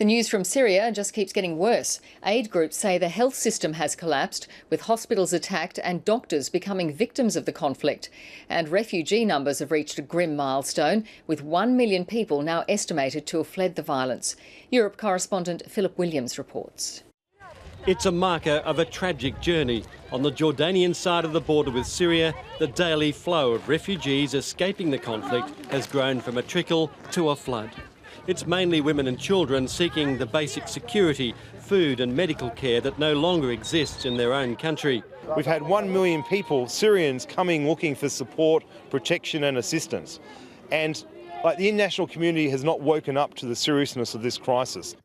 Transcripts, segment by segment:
The news from Syria just keeps getting worse. Aid groups say the health system has collapsed, with hospitals attacked and doctors becoming victims of the conflict. And refugee numbers have reached a grim milestone, with 1 million people now estimated to have fled the violence. Europe correspondent PhillipWilliams reports. It's a marker of a tragic journey. On the Jordanian side of the border with Syria, the daily flow of refugees escaping the conflict has grown from a trickle to a flood. It's mainly women and children seeking the basic security, food and medical care that no longer exists in their own country. We've had 1 million people, Syrians, coming looking for support, protection and assistance. And the international community has not woken up to the seriousness of this crisis.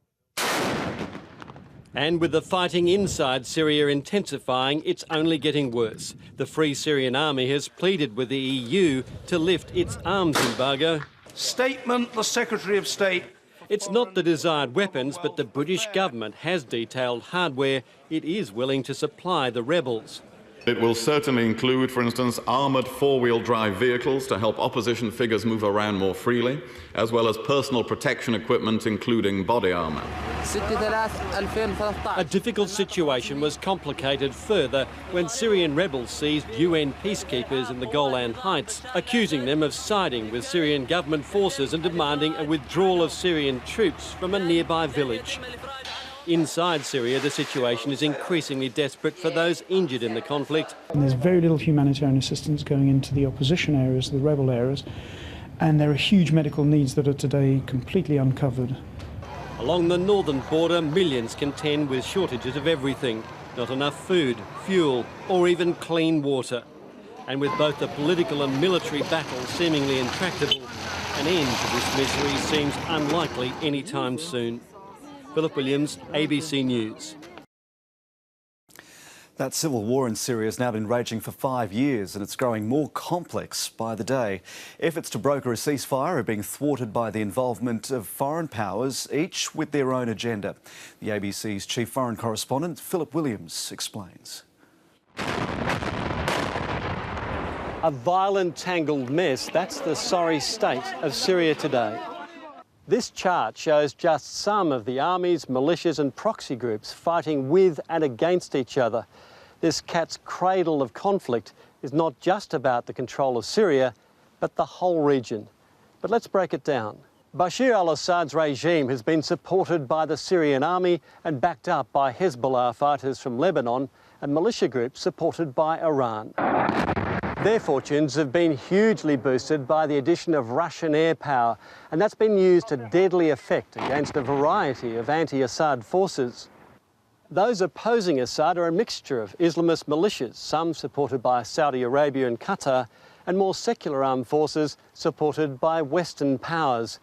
And with the fighting inside Syria intensifying, it's only getting worse. The Free Syrian Army has pleaded with the EU to lift its arms embargo. Statement, the Secretary of State. It's not the desired weapons, but the British government has detailed hardware it is willing to supply the rebels. It will certainly include, for instance, armoured four-wheel drive vehicles to help opposition figures move around more freely, as well as personal protection equipment, including body armour. A difficult situation was complicated further when Syrian rebels seized UN peacekeepers in the Golan Heights, accusing them of siding with Syrian government forces and demanding a withdrawal of Syrian troops from a nearby village. Inside Syria, the situation is increasingly desperate for those injured in the conflict. And there's very little humanitarian assistance going into the opposition areas, the rebel areas, and there are huge medical needs that are today completely uncovered. Along the northern border, millions contend with shortages of everything. Not enough food, fuel, or even clean water. And with both the political and military battle seemingly intractable, an end to this misery seems unlikely anytime soon. PhillipWilliams, ABC News. That civil war in Syria has now been raging for 5 years and it's growing more complex by the day. Efforts to broker a ceasefire are being thwarted by the involvement of foreign powers, each with their own agenda. The ABC's chief foreign correspondent, PhillipWilliams, explains. A violent, tangled mess, that's the sorry state of Syria today. This chart shows just some of the armies, militias and proxy groups fighting with and against each other. This cat's cradle of conflict is not just about the control of Syria, but the whole region. But let's break it down. Bashar al-Assad's regime has been supported by the Syrian army and backed up by Hezbollah fighters from Lebanon and militia groups supported by Iran. Their fortunes have been hugely boosted by the addition of Russian air power, and that's been used to deadly effect against a variety of anti-Assad forces. Those opposing Assad are a mixture of Islamist militias, some supported by Saudi Arabia and Qatar, and more secular armed forces supported by Western powers.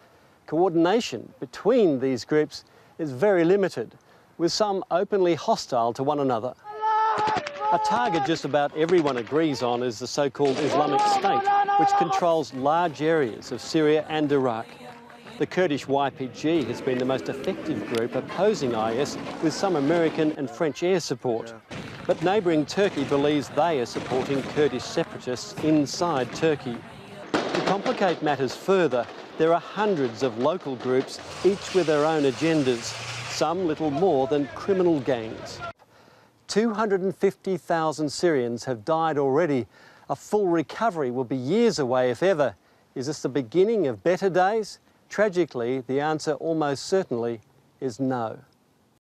Coordination between these groups is very limited, with some openly hostile to one another. A target just about everyone agrees on is the so-called Islamic State, which controls large areas of Syria and Iraq. The Kurdish YPG has been the most effective group opposing IS, with some American and French air support. But neighbouring Turkey believes they are supporting Kurdish separatists inside Turkey. To complicate matters further, there are hundreds of local groups, each with their own agendas, some little more than criminal gangs. 250,000 Syrians have died already. A full recovery will be years away, if ever. Is this the beginning of better days? Tragically, the answer almost certainly is no.